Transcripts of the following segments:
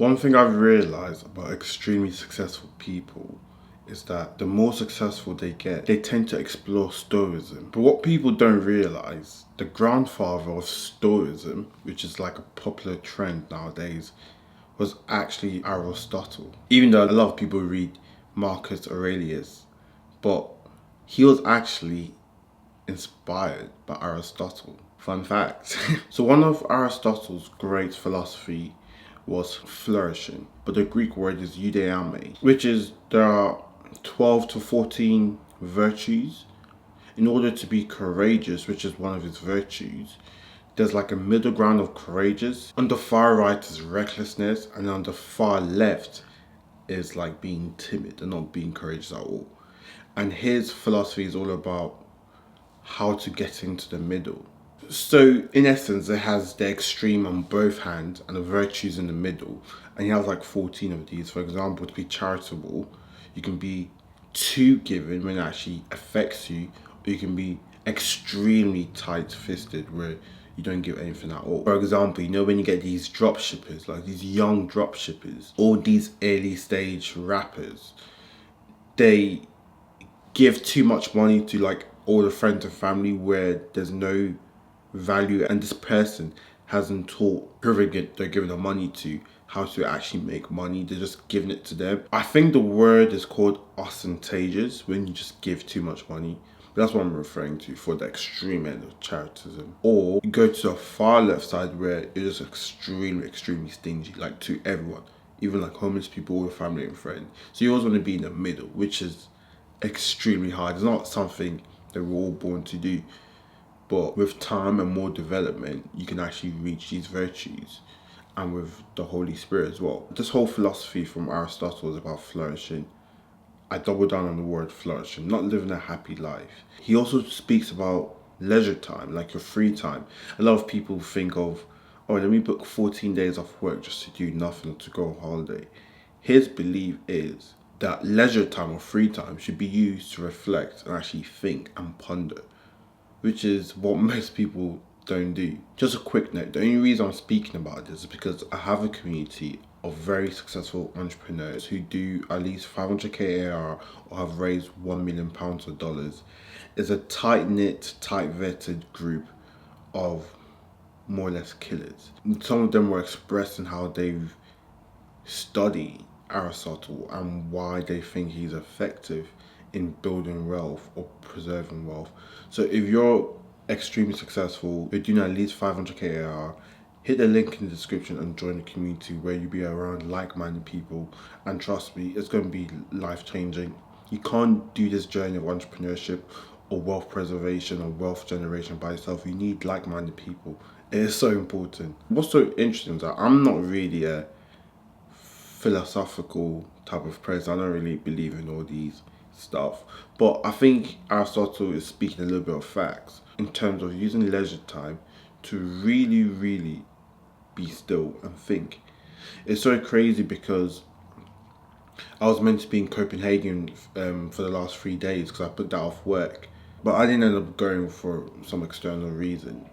One thing I've realized about extremely successful people is that the more successful they get, they tend to explore Stoicism. But what people don't realize, the grandfather of Stoicism, which is like a popular trend nowadays, was actually Aristotle. Even though a lot of people read Marcus Aurelius, but he was actually inspired by Aristotle. Fun fact. So one of Aristotle's great philosophy was flourishing, but the Greek word is eudaime, which is there are 12 to 14 virtues. In order to be courageous, which is one of his virtues, there's like a middle ground of courageous. On the far right is recklessness, and on the far left is like being timid and not being courageous at all. And his philosophy is all about how to get into the middle. So in essence, it has the extreme on both hands and the virtues in the middle. And he has like 14 of these. For example, to be charitable, you can be too giving when it actually affects you, or you can be extremely tight-fisted where you don't give anything at all. For example, when you get these drop shippers, like these young drop shippers, all these early stage rappers, they give too much money to like all the friends and family where there's no value, and this person hasn't taught whoever they're giving the money to how to actually make money. They're just giving it to them. I think the word is called ostentatious when you just give too much money. But that's what I'm referring to for the extreme end of charitism. Or you go to the far left side where you're just extremely stingy, like to everyone, even like homeless people, all your family and friends. So you always want to be in the middle, which is extremely hard. It's not something that we're all born to do. But with time and more development, you can actually reach these virtues, and with the Holy Spirit as well. This whole philosophy from Aristotle is about flourishing. I double down on the word flourishing, not living a happy life. He also speaks about leisure time, like your free time. A lot of people think of, oh, let me book 14 days off work just to do nothing, to go on holiday. His belief is that leisure time or free time should be used to reflect and actually think and ponder, which is what most people don't do. Just a quick note, the only reason I'm speaking about this is because I have a community of very successful entrepreneurs who do at least 500k ARR or have raised £1 million or dollars. It's a tight-knit, tight-vetted group of more or less killers. Some of them were expressing how they've studied Aristotle and why they think he's effective in building wealth or preserving wealth. So if you're extremely successful, you're doing at least 500k AR, hit the link in the description and join the community where you'll be around like-minded people, and trust me, it's going to be life-changing. You can't do this journey of entrepreneurship or wealth preservation or wealth generation by yourself. You need like-minded people. It is so important. What's so interesting is that I'm not really a philosophical type of person. I don't really believe in all these stuff, but I think Aristotle is speaking a little bit of facts in terms of using leisure time to really be still and think. It's so crazy because I was meant to be in Copenhagen for the last 3 days because I put that off work, but I didn't end up going for some external reason.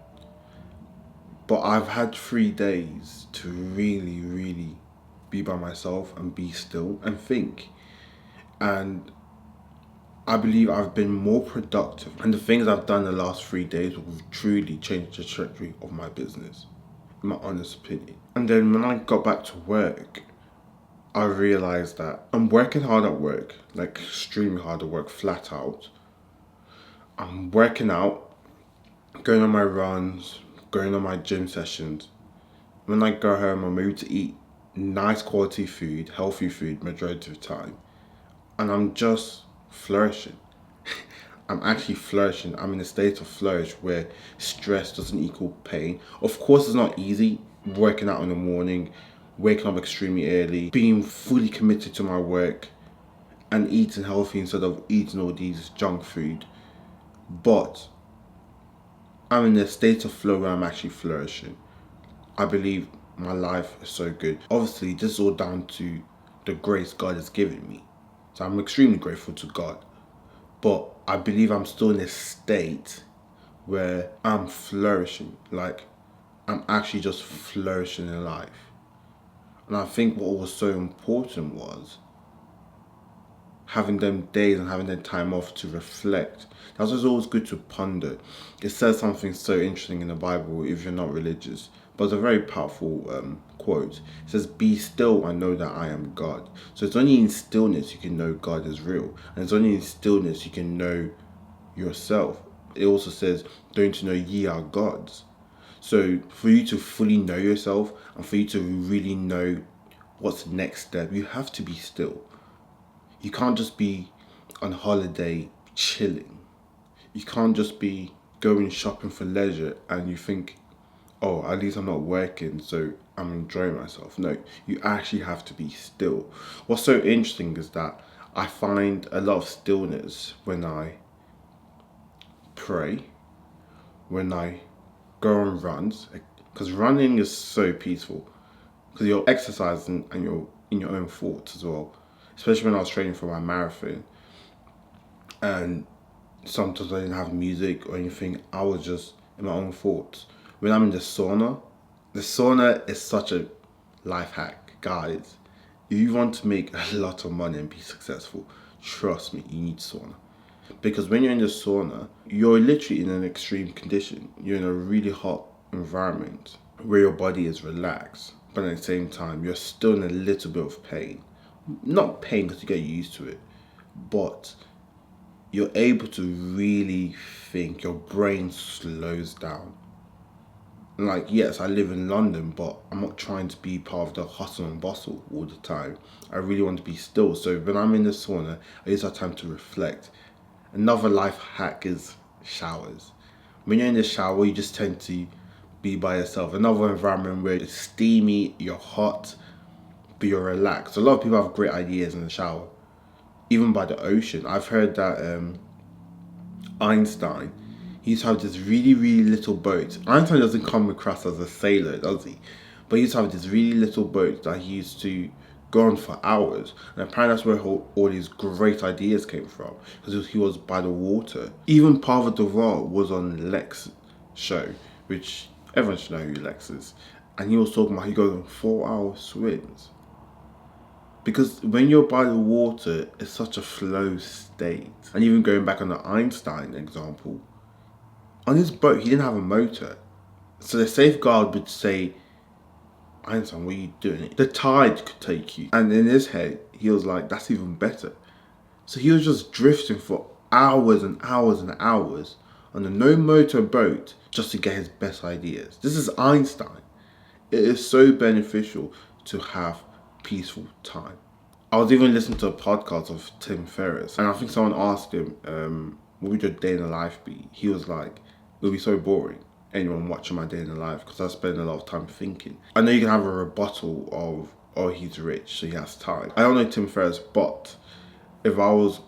But I've had 3 days to really be by myself and be still and think. And I believe I've been more productive. And the things I've done the last 3 days will truly change the trajectory of my business, in my honest opinion. And then when I got back to work, I realized that I'm working hard at work, like extremely hard at work, flat out. I'm working out, going on my runs, going on my gym sessions. When I go home, I'm able to eat nice quality food, healthy food majority of the time. And I'm just flourishing. I'm actually flourishing. I'm in a state of flourish where stress doesn't equal pain. Of course, it's not easy working out in the morning, waking up extremely early, being fully committed to my work, and eating healthy instead of eating all these junk food. But I'm in a state of flow where I'm actually flourishing. I believe my life is so good. Obviously, this is all down to the grace God has given me. So I'm extremely grateful to God. But I believe I'm still in a state where I'm flourishing. Like, I'm actually just flourishing in life. And I think what was so important was having them days and having them time off to reflect. That's what's always good to ponder. It says something so interesting in the Bible if you're not religious, but it's a very powerful quote. It says, "Be still and know that I am God." So it's only in stillness you can know God is real, and it's only in stillness you can know yourself. It also says, "Don't you know ye are gods?" So for you to fully know yourself and for you to really know what's the next step, you have to be still. You can't just be on holiday chilling. You can't just be going shopping for leisure and you think, oh, at least I'm not working, so I'm enjoying myself. No, you actually have to be still. What's so interesting is that I find a lot of stillness when I pray, when I go on runs, because running is so peaceful, because you're exercising and you're in your own thoughts as well. Especially when I was training for my marathon, and sometimes I didn't have music or anything. I was just in my own thoughts. When I'm in the sauna is such a life hack, guys. If you want to make a lot of money and be successful, trust me, you need sauna. Because when you're in the sauna, you're literally in an extreme condition. You're in a really hot environment where your body is relaxed, but at the same time, you're still in a little bit of pain. Not pain because you get used to it, but you're able to really think. Your brain slows down. Like, yes, I live in London, but I'm not trying to be part of the hustle and bustle all the time. I really want to be still. So when I'm in the sauna, I use that time to reflect. Another life hack is showers. When you're in the shower, you just tend to be by yourself. Another environment where it's steamy, you're hot, but you're relaxed. A lot of people have great ideas in the shower, even by the ocean. I've heard that Einstein, he used to have this really, really little boat. Einstein doesn't come across as a sailor, does he? But he used to have this really little boat that he used to go on for hours. And apparently that's where all these great ideas came from, because he was by the water. Even Pavel Deval was on Lex show, which everyone should know who Lex is. And he was talking about he goes on 4-hour swims. Because when you're by the water, it's such a flow state. And even going back on the Einstein example, on his boat, he didn't have a motor. So the safeguard would say, Einstein, what are you doing? The tide could take you. And in his head, he was like, that's even better. So he was just drifting for hours and hours and hours on a no motor boat just to get his best ideas. This is Einstein. It is so beneficial to have peaceful time. I was even listening to a podcast of Tim Ferriss, and I think someone asked him, what would your day in the life be? He was like, it would be so boring, anyone watching my day in the life, because I spend a lot of time thinking. I know you can have a rebuttal of, oh, he's rich, so he has time. I don't know Tim Ferriss, but if I was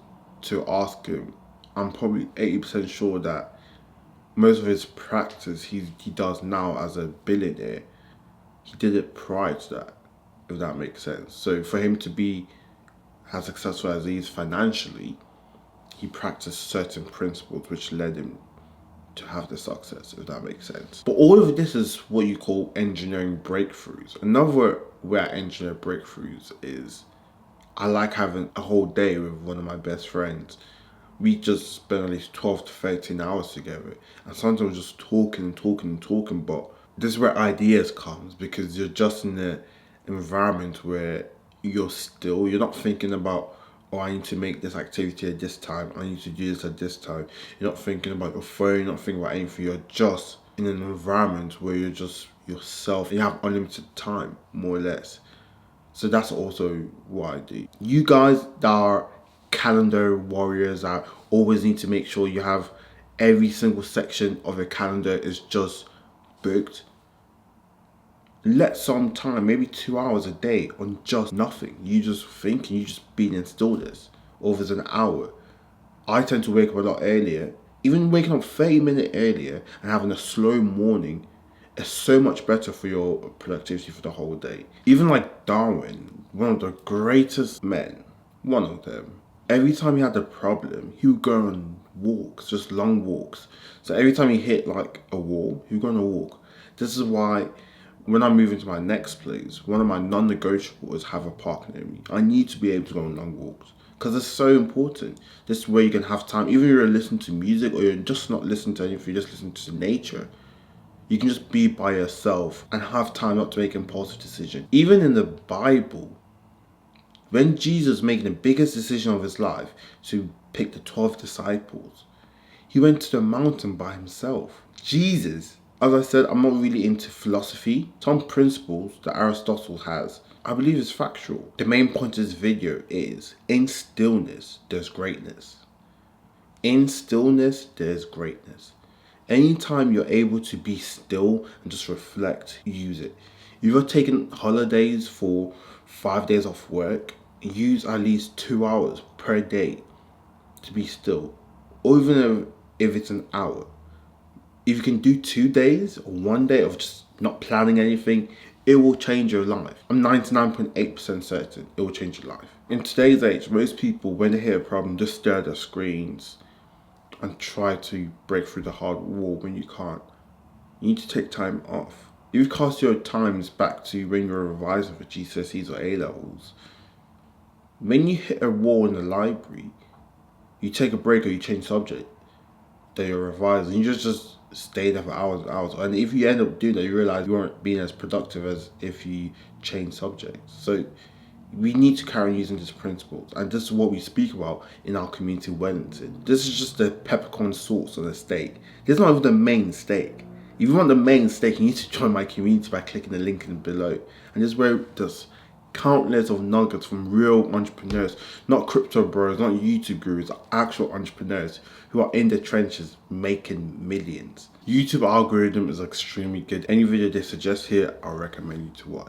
to ask him, I'm probably 80% sure that most of his practice he does now as a billionaire, he did it prior to that, if that makes sense. So for him to be as successful as he is financially, he practiced certain principles which led him to have the success, if that makes sense. But all of this is what you call engineering breakthroughs. Another way I engineer breakthroughs is I like having a whole day with one of my best friends. We just spend at least 12 to 13 hours together, and sometimes just talking and talking and talking. But this is where ideas comes, because you're just in an environment where you're still, you're not thinking about, oh, I need to make this activity at this time, I need to do this at this time. You're not thinking about your phone, you're not thinking about anything. You're just in an environment where you're just yourself. You have unlimited time, more or less. So that's also what I do. You guys that are calendar warriors that always need to make sure you have every single section of your calendar is just booked, let some time, maybe 2 hours a day, on just nothing. You just thinking, you just being in stillness, or if it's an hour. I tend to wake up a lot earlier. Even waking up 30 minutes earlier and having a slow morning is so much better for your productivity for the whole day. Even like Darwin, one of the greatest men, one of them, every time he had a problem, he would go on walks, just long walks. So every time he hit like a wall, he would go on a walk. This is why when I move into my next place, one of my non-negotiables is have a park near me. I need to be able to go on long walks because it's so important. This way you can have time, even if you're listening to music or you're just not listening to anything, you're just listening to nature. You can just be by yourself and have time not to make impulsive decisions. Even in the Bible, when Jesus was making the biggest decision of his life to pick the 12 disciples, he went to the mountain by himself. Jesus, as I said, I'm not really into philosophy. Some principles that Aristotle has, I believe is factual. The main point of this video is, in stillness, there's greatness. In stillness, there's greatness. Anytime you're able to be still and just reflect, use it. If you're taking holidays for 5 days off work, use at least 2 hours per day to be still. Or even if it's an hour. If you can do 2 days or 1 day of just not planning anything, it will change your life. I'm 99.8% certain it will change your life. In today's age, most people, when they hear a problem, just stare at their screens and try to break through the hard wall when you can't. You need to take time off. If you cast your times back to when you were revising for GCSEs or A-levels, when you hit a wall in the library, you take a break or you change subject that you're revising. You just stay there for hours and hours. And if you end up doing that, you realize you weren't being as productive as if you change subjects. So we need to carry on using these principles, and this is what we speak about in our community Wellington. This is just the peppercorn sauce on the steak. This is not even the main steak. If you want the main steak, you need to join my community by clicking the link in below. And this is where there's countless of nuggets from real entrepreneurs, not crypto bros, not YouTube gurus, actual entrepreneurs who are in the trenches making millions. YouTube algorithm is extremely good. Any video they suggest here, I recommend you to watch.